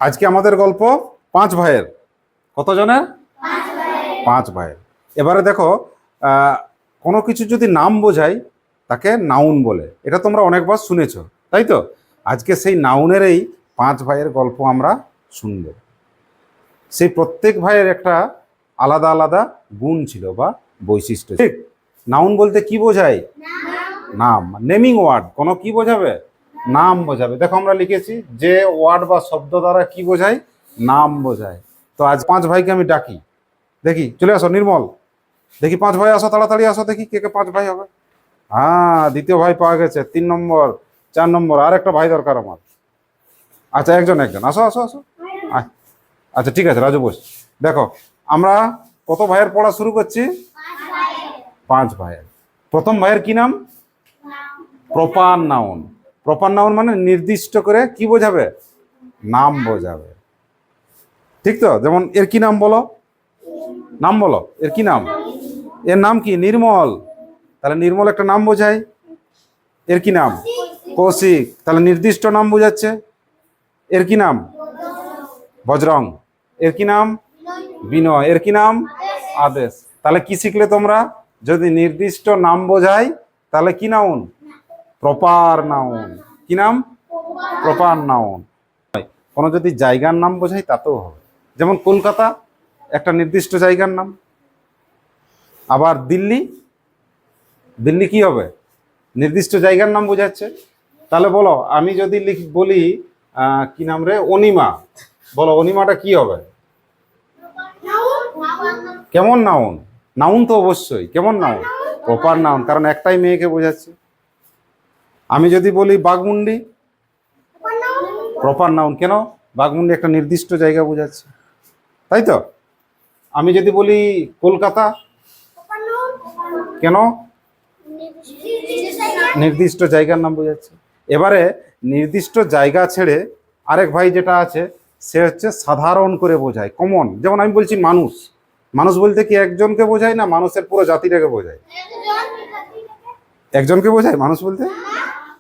আজকে আমাদের গল্প 5 ভাইয়ের। কতজনের? 5 ভাইয়ের। এবারে দেখো, কোনো কিছু যদি নাম বোঝায় তাকে নাউন বলে, এটা তোমরা অনেকবার শুনেছ, তাই তো? আজকে সেই নাউনের এই 5 ভাইয়ের গল্প আমরা শুনব। সেই প্রত্যেক ভাইয়ের একটা আলাদা আলাদা গুণ ছিল বা বৈশিষ্ট্য। ঠিক, নাউন বলতে কি বোঝায়? নাম। Naming word. কোনো কি বোঝাবে? নাম বোঝাবে। দেখো আমরা লিখেছি যে ওয়ার্ড বা শব্দ দ্বারা কি বোঝায়? নাম বোঝায়। তো আজ 5 ভাইকে আমি ডাকি, দেখি চলে আসো। নির্মল, দেখি 5 ভাই আসো, তাড়াতাড়ি আসো, দেখি কে কে 5 ভাই হবে। হ্যাঁ, দ্বিতীয় ভাই পাওয়া গেছে। 3 নম্বর, 4 নম্বর, আর একটা ভাই দরকার আমার। আচ্ছা, একজন একজন, আসো আসো আসো। আচ্ছা ঠিক আছে, রাজু বস। দেখো, আমরা কত ভাইয়ের পড়া শুরু করছি? 5 ভাইয়ের। প্রথম ভাইয়ের কি নাম? Proper noun. প্রপার নাউন মানে নির্দিষ্ট করে কি বোঝাবে? নাম বোঝাবে। ঠিক তো? যেমন এর কি নাম বলো, নাম বলো, এর কি নাম? এর নাম কি? নির্মল। তাহলে নির্মল একটা নাম বোঝায়। এর কি নাম? কৌশিক। তাহলে নির্দিষ্ট নাম বোঝাচ্ছে। এর কি নাম? বজরং। এর কি নাম? বিনয়। এর কি নাম? আদেশ। তাহলে কি শিখলে তোমরা? যদি নির্দিষ্ট নাম বোঝায় তাহলে কি নাউন? Proper noun. কি নাম? Proper noun. কোনো যদি জায়গার নাম বোঝায় তাতেও হবে। যেমন কলকাতা একটা নির্দিষ্ট জায়গার নাম। আবার দিল্লি, দিল্লি কি হবে? নির্দিষ্ট জায়গার নাম বোঝাচ্ছে। তাহলে বলো, আমি যদি বলি কি নাম রে? অনিমা। বলো, অনিমাটা কি হবে? কেমন নাউন? নাউন তো অবশ্যই। কেমন নাউন? প্রপার নাউন, কারণ একটাই মেয়েকে বোঝাচ্ছে। আমি যদি বলি বাঘমুন্ডি, প্রপার নাউন। কেন? বাঘমুন্ডি একটা নির্দিষ্ট জায়গা বোঝাচ্ছে, তাই তো? আমি যদি বলি কলকাতা, কেন? নির্দিষ্ট জায়গার নাম বোঝাচ্ছে। এবারে নির্দিষ্ট জায়গা ছেড়ে আরেক ভাই যেটা আছে, সে হচ্ছে সাধারণ করে বোঝায়, কমন। যেমন আমি বলছি মানুষ। মানুষ বলতে কি একজনকে বোঝায় না, মানুষের পুরো জাতিটাকে বোঝায়। একজনকে বোঝায় মানুষ বলতে?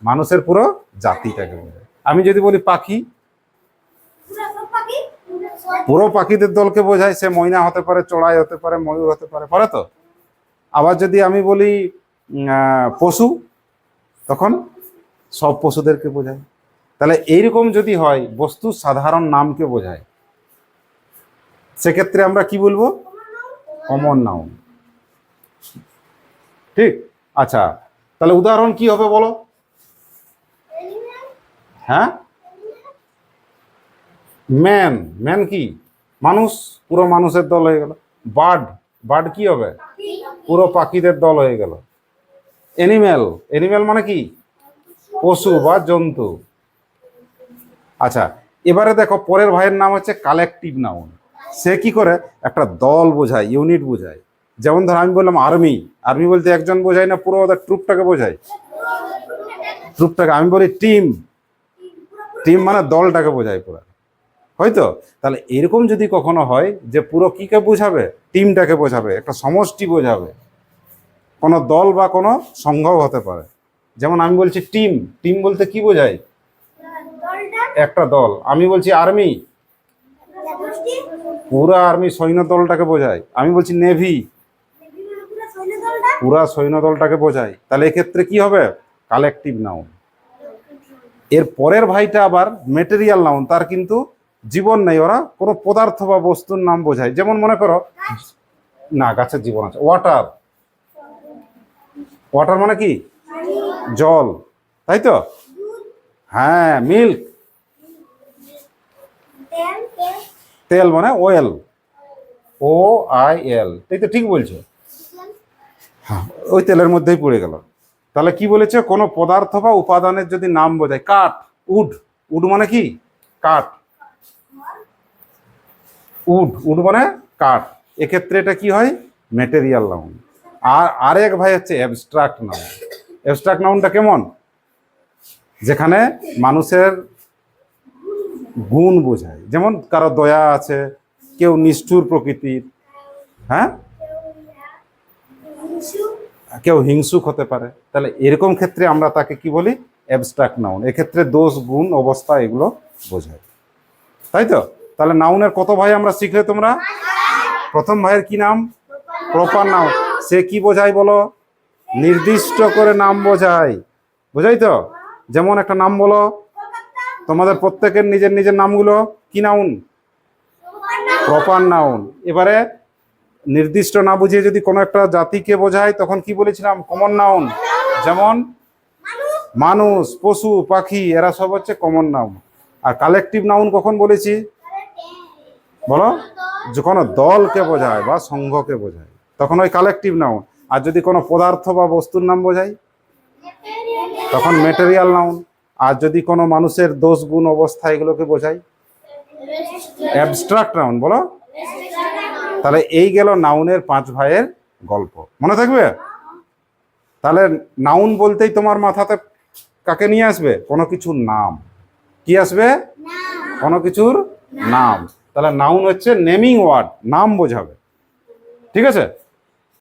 মানুষের পুরো জাতিটাকে বোঝায়। আমি যদি বলি পাখি, পুরো পাখিদের দলকে বোঝায়। সে ময়না হতে পারে, চড়াই হতে পারে, ময়ূর হতে পারে, পারে তো? আবার যদি আমি বলি পশু, তখন সব পশুদেরকে বোঝায়। তাহলে এইরকম যদি হয়, বস্তুর সাধারণ নামকে বোঝায়, সেক্ষেত্রে আমরা কি বলবো? Common noun. ঠিক। আচ্ছা, তাহলে উদাহরণ কি হবে বলো? হ্যাঁ, ম্যান। ম্যান কি? মানুষ, পুরো মানুষের দল হয়ে গেল। বার্ড, বার্ড কি হবে? পুরো পাখিদের দল হয়ে গেল। এনিম্যাল, এনিম্যাল মানে কি? পশু বা জন্তু। আচ্ছা, এবারে দেখো, পরের ভাইয়ের নাম হচ্ছে কালেকটিভ নাউন। সে কি করে? একটা দল বোঝায়, ইউনিট বোঝায়। যেমন ধর আমি বললাম আর্মি। আর্মি বলতে একজন বোঝায় না, পুরো ওদের ট্রুপটাকে বোঝায়। ট্রুপটাকে। আমি বলি টিম। টিম মানে দলটাকে বোঝায় পুরো, হয়তো? তাহলে এরকম যদি কখনো হয় যে পুরো কিকে বোঝাবে? টিমটাকে বোঝাবে, একটা সমষ্টি বোঝাবে। কোনো দল বা কোনো সংঘও হতে পারে। যেমন আমি বলছি টিম। টিম বলতে কি বোঝায়? একটা দল। আমি বলছি আর্মি, পুরা আর্মি সৈন্য দলটাকে বোঝায়। আমি বলছি নেভি, পুরা সৈন্য দলটাকে বোঝায়। তাহলে এক্ষেত্রে কি হবে? Collective noun. এর পরের ভাইটা আবার মেটেরিয়াল নাউন। তার কিন্তু জীবন নেই, ওরা কোনো পদার্থ বা বস্তুর নাম বোঝায়। যেমন মনে করো, না, গাছের জীবন আছে। ওয়াটার। ওয়াটার মানে কি? জল, তাই তো? হ্যাঁ, মিল্ক। তেল মানে ওয়েল, ও আই এল, তাই তো? ঠিক বলছো। হ্যাঁ, ওই তেলের মধ্যেই পড়ে গেল। তাহলে কি বলেছে? কোনো পদার্থ বা উপাদানের যদি নাম বোঝায়। কাঠ, উড। উড মানে কি? কাঠ। উড, উড মানে কাঠ। এক্ষেত্রে এটা কি হয়? Material noun. আর আরেক ভাই হচ্ছে অ্যাবস্ট্রাক্ট নাউন। অ্যাবস্ট্রাক্ট নাউনটা কেমন? যেখানে মানুষের গুণ বোঝায়। যেমন কারো দয়া আছে, কেউ নিষ্ঠুর প্রকৃতির, হ্যাঁ, কেউ হিংসুক হতে পারে। তাহলে এরকম ক্ষেত্রে আমরা তাকে কি বলি? Abstract noun. এক্ষেত্রে দোষ, গুণ, অবস্থা এগুলো বোঝায়। তাই তো? তাহলে নাউনের কত ভাই আমরা শিখলে তোমরা? প্রথম ভাইয়ের কি নাম? Proper noun. সে কি বোঝায় বলো? নির্দিষ্ট করে নাম বোঝায়। বোঝাই তো? যেমন একটা নাম বলো, তোমাদের প্রত্যেকের নিজের নিজের নামগুলো কি নাউন? Proper noun. এবারে নির্দিষ্ট না বুঝিয়ে যদি কোনো একটা জাতিকে বোঝায় তখন কি বলেছিলাম? Common noun. যেমন মানুষ, পশু, পাখি, এরা সব হচ্ছে কমন নাউন। আর কালেকটিভ নাউন কখন বলেছি বলো? যে কোনো দলকে বোঝায় বা সংঘকে বোঝায় তখন ওই কালেকটিভ নাউন। আর যদি কোনো পদার্থ বা বস্তুর নাম বোঝায় তখন ম্যাটেরিয়াল নাউন। আর যদি কোনো মানুষের দোষ গুণ অবস্থা এগুলোকে বোঝায় অ্যাবস্ট্রাক্ট নাউন। বলো। তাহলে এই গেল নাউনের 5 ভাইয়ের গল্প, মনে থাকবে? তাহলে নাউন বলতেই তোমার মাথাতে কাকে নিয়ে আসবে? কোনো কিছুর নাম। কি আসবে? কোনো কিছুর নাম। তাহলে নাউন হচ্ছে নেমিং ওয়ার্ড, নাম বোঝাবে। ঠিক আছে?